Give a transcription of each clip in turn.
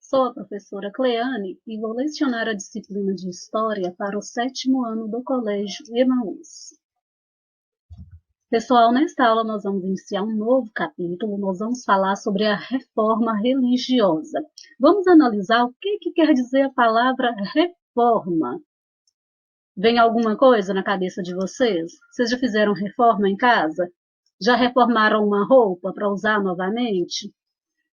Sou a professora Cleane e vou lecionar a disciplina de História para o 7º ano do Colégio Emaús. Pessoal, nesta aula nós vamos iniciar um novo capítulo, nós vamos falar sobre a reforma religiosa. Vamos analisar o que quer dizer a palavra reforma. Vem alguma coisa na cabeça de vocês? Vocês já fizeram reforma em casa? Já reformaram uma roupa para usar novamente?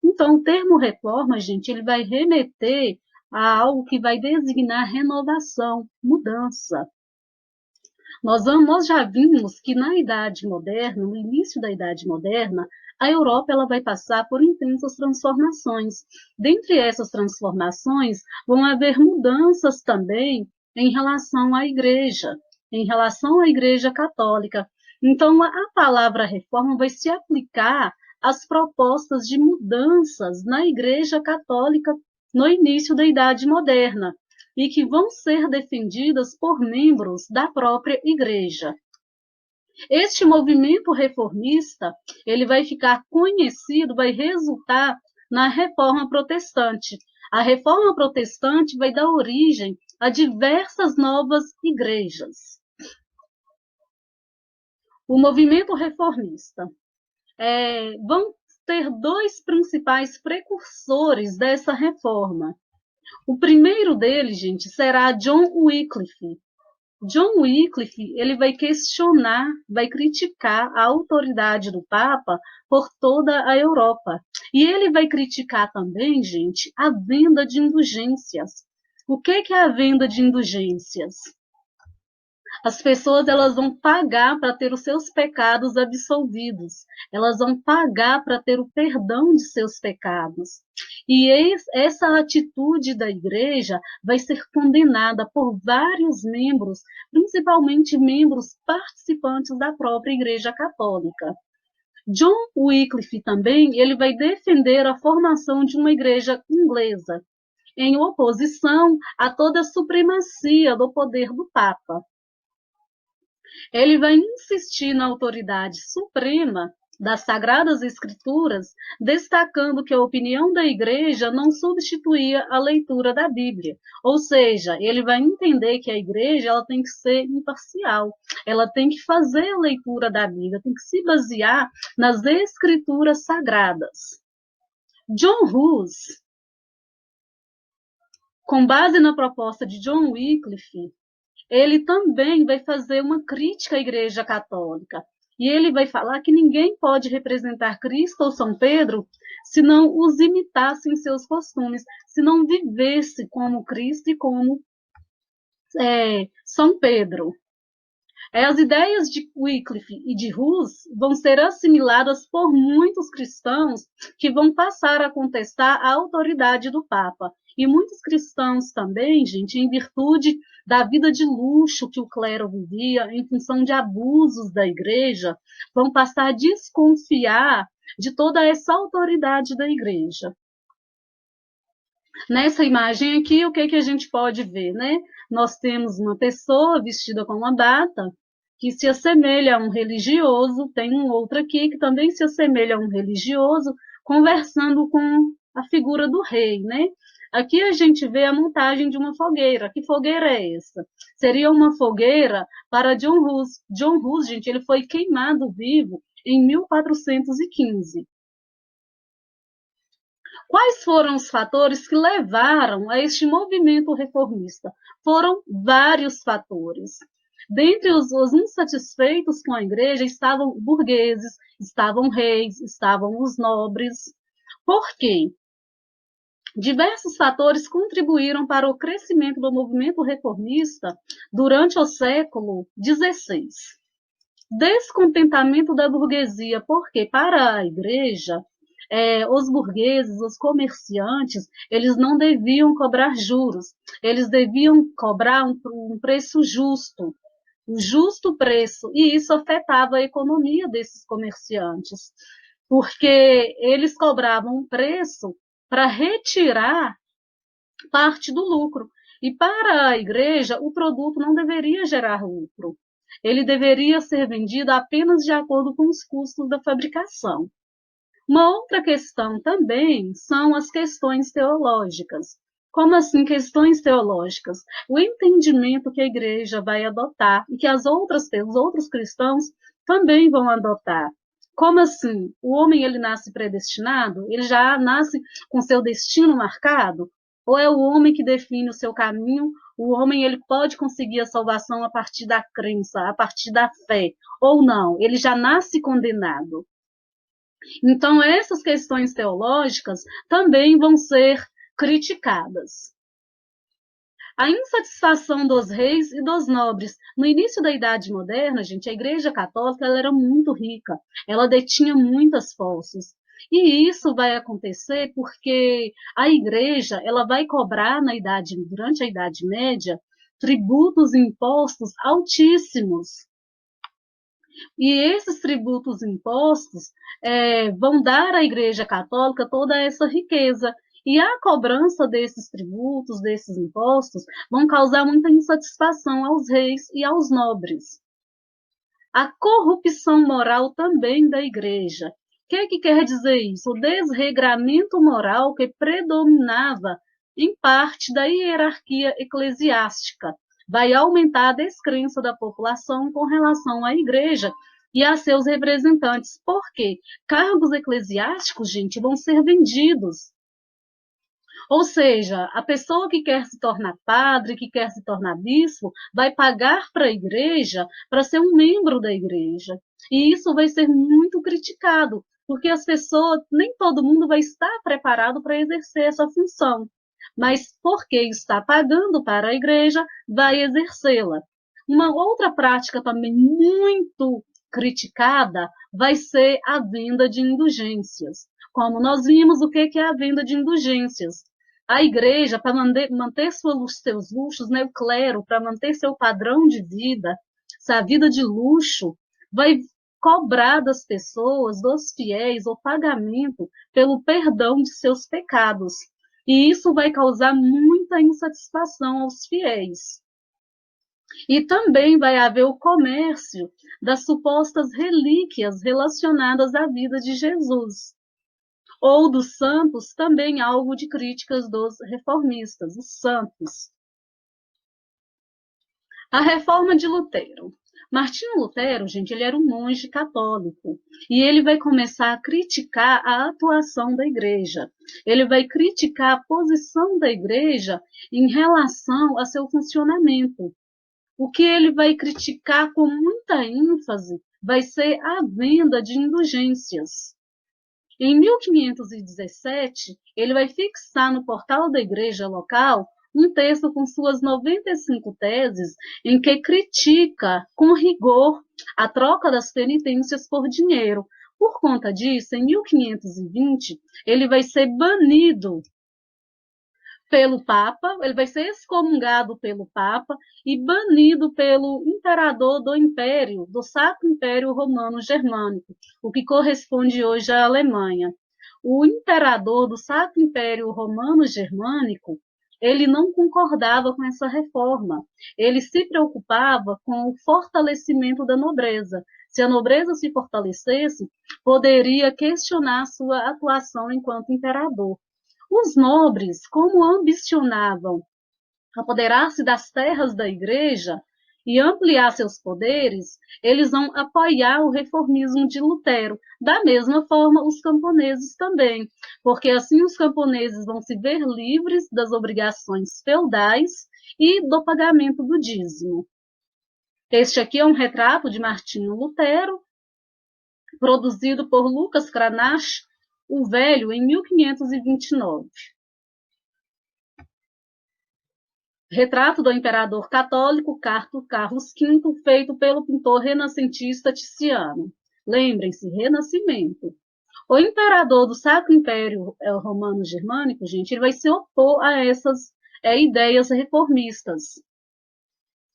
Então, o termo reforma, gente, ele vai remeter a algo que vai designar renovação, mudança. Nós já vimos que na Idade Moderna, no início da Idade Moderna, a Europa ela vai passar por intensas transformações. Dentre essas transformações, vão haver mudanças também em relação à Igreja, em relação à Igreja Católica. Então, a palavra reforma vai se aplicar às propostas de mudanças na Igreja Católica no início da Idade Moderna e que vão ser defendidas por membros da própria Igreja. Este movimento reformista, ele vai ficar conhecido, vai resultar na Reforma Protestante. A Reforma Protestante vai dar origem a diversas novas igrejas. O movimento reformista. Vão ter dois principais precursores dessa reforma. O primeiro deles, gente, será John Wycliffe. John Wycliffe, ele vai questionar, vai criticar a autoridade do Papa por toda a Europa. E ele vai criticar também, gente, a venda de indulgências. O que é a venda de indulgências? As pessoas elas vão pagar para ter os seus pecados absolvidos. Elas vão pagar para ter o perdão de seus pecados. E essa atitude da igreja vai ser condenada por vários membros, principalmente membros participantes da própria Igreja Católica. John Wycliffe também ele vai defender a formação de uma igreja inglesa, em oposição a toda a supremacia do poder do Papa. Ele vai insistir na autoridade suprema das Sagradas Escrituras, destacando que a opinião da Igreja não substituía a leitura da Bíblia. Ou seja, ele vai entender que a Igreja ela tem que ser imparcial, ela tem que fazer a leitura da Bíblia, tem que se basear nas Escrituras Sagradas. John Hus, com base na proposta de John Wycliffe, ele também vai fazer uma crítica à Igreja Católica. E ele vai falar que ninguém pode representar Cristo ou São Pedro se não os imitasse em seus costumes, se não vivesse como Cristo e como São Pedro. As ideias de Wycliffe e de Hus vão ser assimiladas por muitos cristãos que vão passar a contestar a autoridade do Papa. E muitos cristãos também, gente, em virtude da vida de luxo que o clero vivia, em função de abusos da igreja, vão passar a desconfiar de toda essa autoridade da igreja. Nessa imagem aqui, o que a gente pode ver, né? Nós temos uma pessoa vestida com uma bata, que se assemelha a um religioso, tem um outro aqui que também se assemelha a um religioso, conversando com a figura do rei, né? Aqui a gente vê a montagem de uma fogueira. Que fogueira é essa? Seria uma fogueira para John Hus. John Hus, gente, ele foi queimado vivo em 1415. Quais foram os fatores que levaram a este movimento reformista? Foram vários fatores. Dentre os insatisfeitos com a igreja estavam burgueses, estavam reis, estavam os nobres. Por quê? Diversos fatores contribuíram para o crescimento do movimento reformista durante o século XVI. Descontentamento da burguesia, porque para a igreja, os burgueses, os comerciantes, eles não deviam cobrar juros, eles deviam cobrar um preço justo, um justo preço, e isso afetava a economia desses comerciantes, porque eles cobravam um preço para retirar parte do lucro. E para a igreja, o produto não deveria gerar lucro. Ele deveria ser vendido apenas de acordo com os custos da fabricação. Uma outra questão também são as questões teológicas. Como assim questões teológicas? O entendimento que a igreja vai adotar e que os outros cristãos também vão adotar. Como assim? O homem ele nasce predestinado? Ele já nasce com seu destino marcado? Ou é o homem que define o seu caminho? O homem ele pode conseguir a salvação a partir da crença, a partir da fé, ou não? Ele já nasce condenado. Então, essas questões teológicas também vão ser criticadas. A insatisfação dos reis e dos nobres. No início da Idade Moderna, gente, a Igreja Católica ela era muito rica, ela detinha muitas posses. E isso vai acontecer porque a Igreja ela vai cobrar durante a Idade Média tributos e impostos altíssimos. E esses tributos impostos vão dar à Igreja Católica toda essa riqueza. E a cobrança desses tributos, desses impostos, vão causar muita insatisfação aos reis e aos nobres. A corrupção moral também da Igreja. O que quer dizer isso? O desregramento moral que predominava em parte da hierarquia eclesiástica vai aumentar a descrença da população com relação à Igreja e a seus representantes. Por quê? Cargos eclesiásticos, gente, vão ser vendidos. Ou seja, a pessoa que quer se tornar padre, que quer se tornar bispo, vai pagar para a igreja para ser um membro da igreja. E isso vai ser muito criticado, porque as pessoas, nem todo mundo vai estar preparado para exercer essa função. Mas porque está pagando para a igreja, vai exercê-la. Uma outra prática também muito criticada vai ser a venda de indulgências. Como nós vimos, o que é a venda de indulgências? A igreja, para manter seus luxos, né, o clero, para manter seu padrão de vida, essa vida de luxo, vai cobrar das pessoas, dos fiéis, o pagamento pelo perdão de seus pecados. E isso vai causar muita insatisfação aos fiéis. E também vai haver o comércio das supostas relíquias relacionadas à vida de Jesus ou dos santos, também alvo de críticas dos reformistas, os santos. A reforma de Lutero. Martinho Lutero, gente, ele era um monge católico e ele vai começar a criticar a atuação da igreja. Ele vai criticar a posição da igreja em relação a seu funcionamento. O que ele vai criticar com muita ênfase vai ser a venda de indulgências. Em 1517, ele vai fixar no portal da igreja local um texto com suas 95 teses, em que critica com rigor a troca das penitências por dinheiro. Por conta disso, em 1520, ele vai ser banido pelo Papa, ele vai ser excomungado pelo Papa e banido pelo imperador do Império, do Sacro Império Romano Germânico, o que corresponde hoje à Alemanha. O imperador do Sacro Império Romano Germânico, ele não concordava com essa reforma. Ele se preocupava com o fortalecimento da nobreza. Se a nobreza se fortalecesse, poderia questionar sua atuação enquanto imperador. Os nobres, como ambicionavam apoderar-se das terras da igreja e ampliar seus poderes, eles vão apoiar o reformismo de Lutero. Da mesma forma, os camponeses também, porque assim os camponeses vão se ver livres das obrigações feudais e do pagamento do dízimo. Este aqui é um retrato de Martinho Lutero, produzido por Lucas Cranach, o Velho, em 1529. Retrato do imperador católico Carlos V, feito pelo pintor renascentista Tiziano. Lembrem-se, Renascimento. O imperador do Sacro Império Romano Germânico, gente, ele vai se opor a essas ideias reformistas.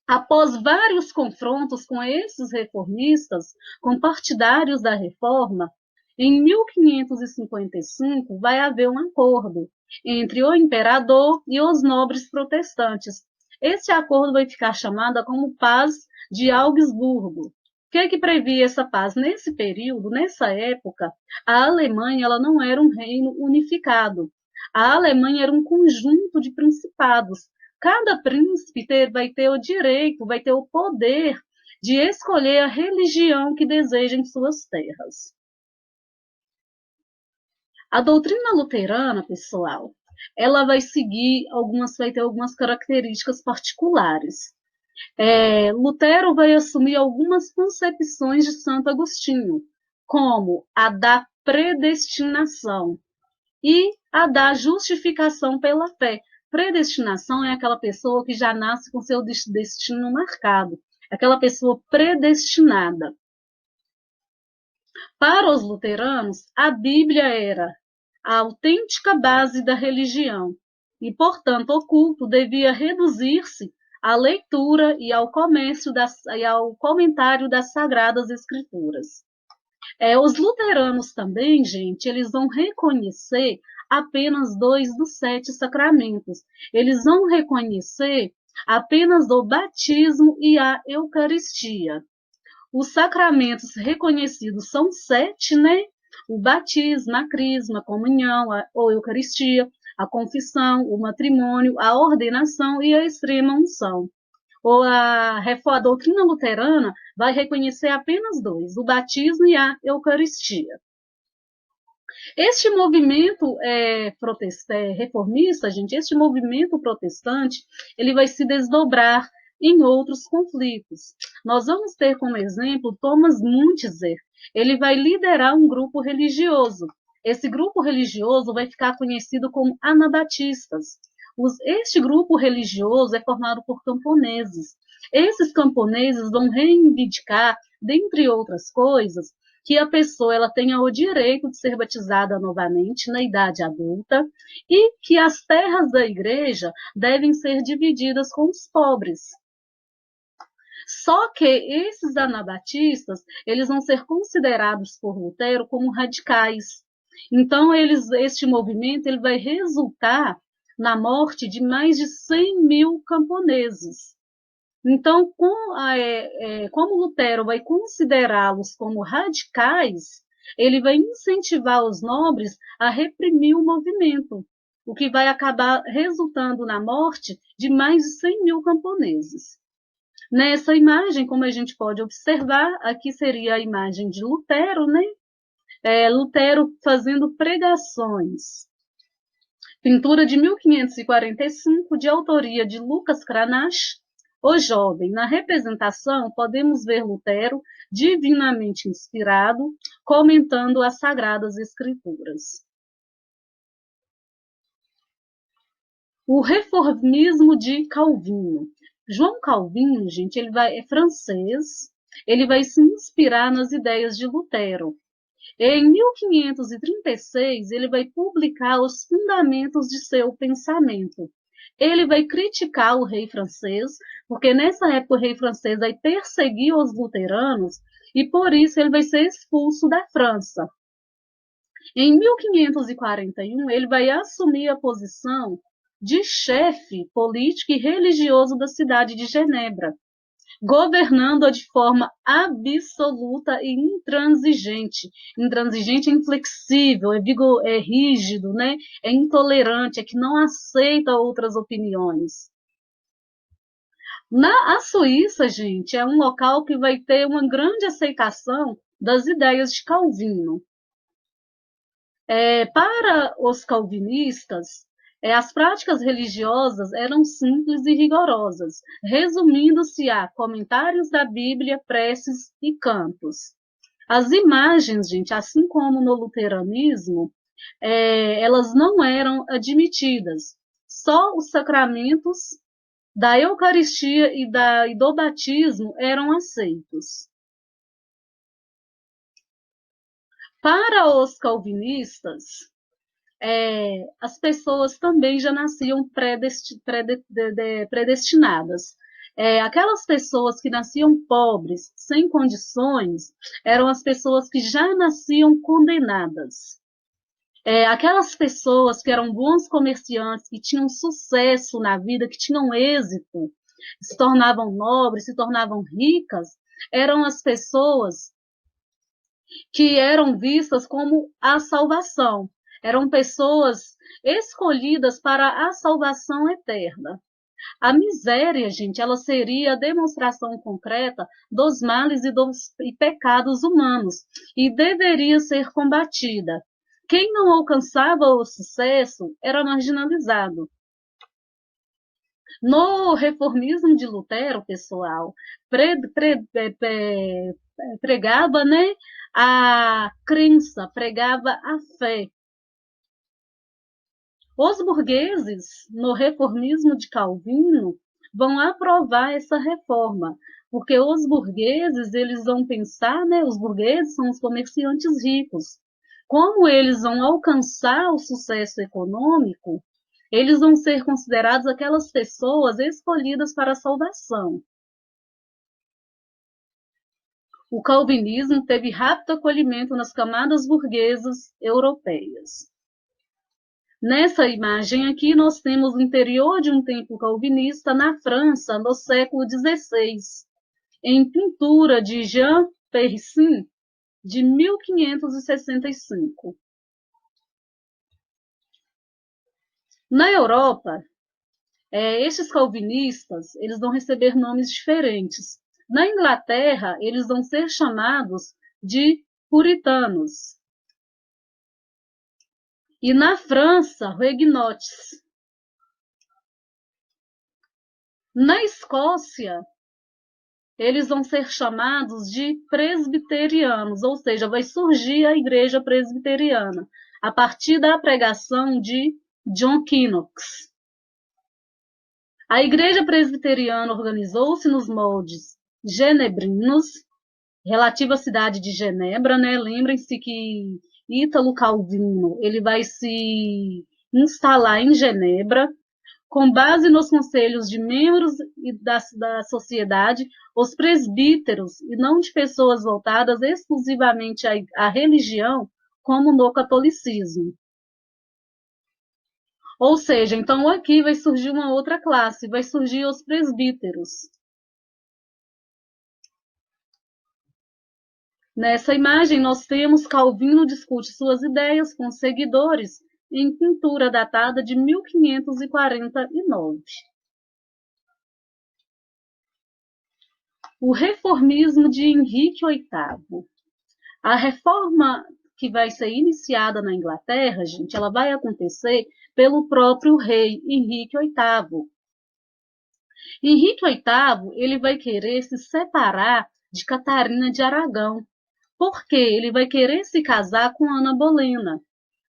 Após vários confrontos com esses reformistas, com partidários da reforma, em 1555 vai haver um acordo entre o imperador e os nobres protestantes. Esse acordo vai ficar chamado como Paz de Augsburgo. que é que previa essa paz? Nesse período, nessa época, a Alemanha ela não era um reino unificado. A Alemanha era um conjunto de principados. Cada príncipe vai ter o direito, vai ter o poder de escolher a religião que deseja em suas terras. A doutrina luterana, pessoal, ela vai ter algumas características particulares. Lutero vai assumir algumas concepções de Santo Agostinho, como a da predestinação e a da justificação pela fé. Predestinação é aquela pessoa que já nasce com seu destino marcado, aquela pessoa predestinada. Para os luteranos, a Bíblia era a autêntica base da religião e, portanto, o culto devia reduzir-se à leitura e ao comentário das Sagradas Escrituras. Os luteranos também, gente, eles vão reconhecer apenas 2 dos 7 sacramentos. Eles vão reconhecer apenas o batismo e a Eucaristia. Os sacramentos reconhecidos são 7, né? O batismo, a crisma, a comunhão, ou Eucaristia, a confissão, o matrimônio, a ordenação e a extrema unção. A doutrina luterana vai reconhecer apenas 2, o batismo e a Eucaristia. Este movimento reformista, gente, este movimento protestante, ele vai se desdobrar em outros conflitos. Nós vamos ter como exemplo Thomas Müntzer. Ele vai liderar um grupo religioso. Esse grupo religioso vai ficar conhecido como anabatistas. Este grupo religioso é formado por camponeses. Esses camponeses vão reivindicar, dentre outras coisas, que a pessoa ela tenha o direito de ser batizada novamente na idade adulta e que as terras da igreja devem ser divididas com os pobres. Só que esses anabatistas, eles vão ser considerados por Lutero como radicais. Então, este movimento ele vai resultar na morte de mais de 100 mil camponeses. Então, como Lutero vai considerá-los como radicais, ele vai incentivar os nobres a reprimir o movimento, o que vai acabar resultando na morte de mais de 100 mil camponeses. Nessa imagem, como a gente pode observar, aqui seria a imagem de Lutero, né? Lutero fazendo pregações. Pintura de 1545, de autoria de Lucas Cranach, O Jovem. Na representação, podemos ver Lutero, divinamente inspirado, comentando as Sagradas Escrituras. O reformismo de Calvino. João Calvino, gente, é francês, ele vai se inspirar nas ideias de Lutero. Em 1536, ele vai publicar os fundamentos de seu pensamento. Ele vai criticar o rei francês, porque nessa época o rei francês vai perseguir os luteranos e por isso ele vai ser expulso da França. Em 1541, ele vai assumir a posição de chefe político e religioso da cidade de Genebra, governando-a de forma absoluta e intransigente. Intransigente é inflexível, é rígido, né? É intolerante, é que não aceita outras opiniões. A Suíça, gente, é um local que vai ter uma grande aceitação das ideias de Calvino. Para os calvinistas, as práticas religiosas eram simples e rigorosas, resumindo-se a comentários da Bíblia, preces e cantos. As imagens, gente, assim como no luteranismo, elas não eram admitidas. Só os sacramentos da Eucaristia e do batismo eram aceitos. Para os calvinistas, as pessoas também já nasciam predestinadas. Aquelas pessoas que nasciam pobres, sem condições, eram as pessoas que já nasciam condenadas. Aquelas pessoas que eram bons comerciantes, que tinham sucesso na vida, que tinham êxito, se tornavam nobres, se tornavam ricas, eram as pessoas que eram vistas como a salvação. Eram pessoas escolhidas para a salvação eterna. A miséria, gente, ela seria a demonstração concreta dos males e pecados humanos e deveria ser combatida. Quem não alcançava o sucesso era marginalizado. No reformismo de Lutero, pessoal, pregava, né, a crença, pregava a fé. Os burgueses, no reformismo de Calvino, vão aprovar essa reforma, porque os burgueses, eles vão pensar, né, os burgueses são os comerciantes ricos. Como eles vão alcançar o sucesso econômico, eles vão ser considerados aquelas pessoas escolhidas para a salvação. O calvinismo teve rápido acolhimento nas camadas burguesas europeias. Nessa imagem aqui, nós temos o interior de um templo calvinista na França, no século XVI, em pintura de Jean Percin, de 1565. Na Europa, estes calvinistas, eles vão receber nomes diferentes. Na Inglaterra, eles vão ser chamados de puritanos. E na França, huguenotes. Na Escócia, eles vão ser chamados de presbiterianos, ou seja, vai surgir a igreja presbiteriana, a partir da pregação de John Knox. A igreja presbiteriana organizou-se nos moldes genebrinos, relativa à cidade de Genebra, né? Lembrem-se que Ítalo Calvino ele vai se instalar em Genebra, com base nos conselhos de membros da sociedade, os presbíteros, e não de pessoas voltadas exclusivamente à religião, como no catolicismo. Ou seja, então aqui vai surgir uma outra classe, vai surgir os presbíteros. Nessa imagem, nós temos Calvino discute suas ideias com seguidores em pintura datada de 1549. O reformismo de Henrique VIII. A reforma que vai ser iniciada na Inglaterra, gente, ela vai acontecer pelo próprio rei Henrique VIII. Henrique VIII, ele vai querer se separar de Catarina de Aragão, porque ele vai querer se casar com Ana Bolena.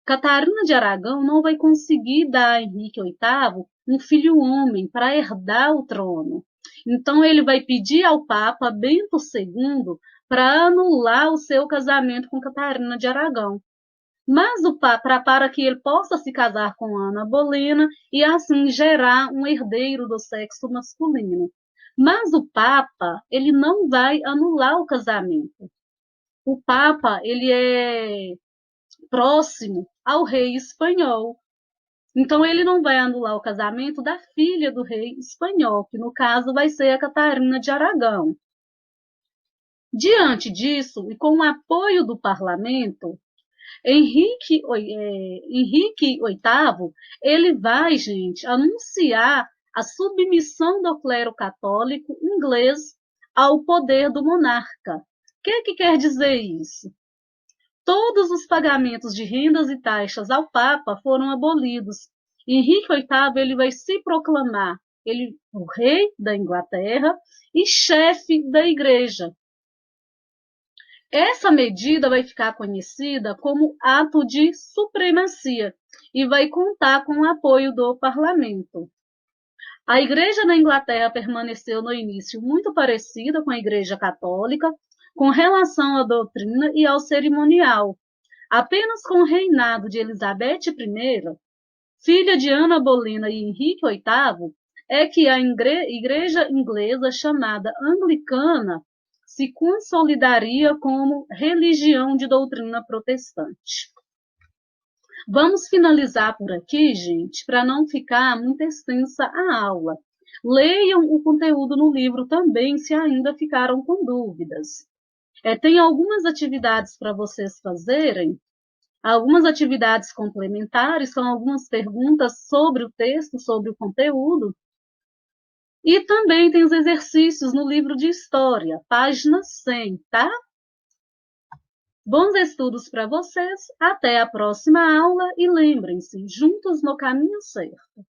Catarina de Aragão não vai conseguir dar a Henrique VIII um filho homem para herdar o trono. Então ele vai pedir ao Papa Bento II para anular o seu casamento com Catarina de Aragão. Mas o Papa, para que ele possa se casar com Ana Bolena e assim gerar um herdeiro do sexo masculino. Mas o Papa, ele não vai anular o casamento. O Papa, ele é próximo ao rei espanhol. Então, ele não vai anular o casamento da filha do rei espanhol, que no caso vai ser a Catarina de Aragão. Diante disso, e com o apoio do parlamento, Henrique VIII, ele vai, gente, anunciar a submissão do clero católico inglês ao poder do monarca. O que quer dizer isso? Todos os pagamentos de rendas e taxas ao Papa foram abolidos. Henrique VIII ele vai se proclamar o rei da Inglaterra e chefe da igreja. Essa medida vai ficar conhecida como ato de supremacia e vai contar com o apoio do parlamento. A igreja na Inglaterra permaneceu no início muito parecida com a igreja católica, com relação à doutrina e ao cerimonial. Apenas com o reinado de Elizabeth I, filha de Ana Bolena e Henrique VIII, é que a igreja inglesa chamada anglicana se consolidaria como religião de doutrina protestante. Vamos finalizar por aqui, gente, para não ficar muito extensa a aula. Leiam o conteúdo no livro também, se ainda ficaram com dúvidas. Tem algumas atividades para vocês fazerem, algumas atividades complementares, são algumas perguntas sobre o texto, sobre o conteúdo, e também tem os exercícios no livro de história, página 100, tá? Bons estudos para vocês, até a próxima aula e lembrem-se, juntos no caminho certo.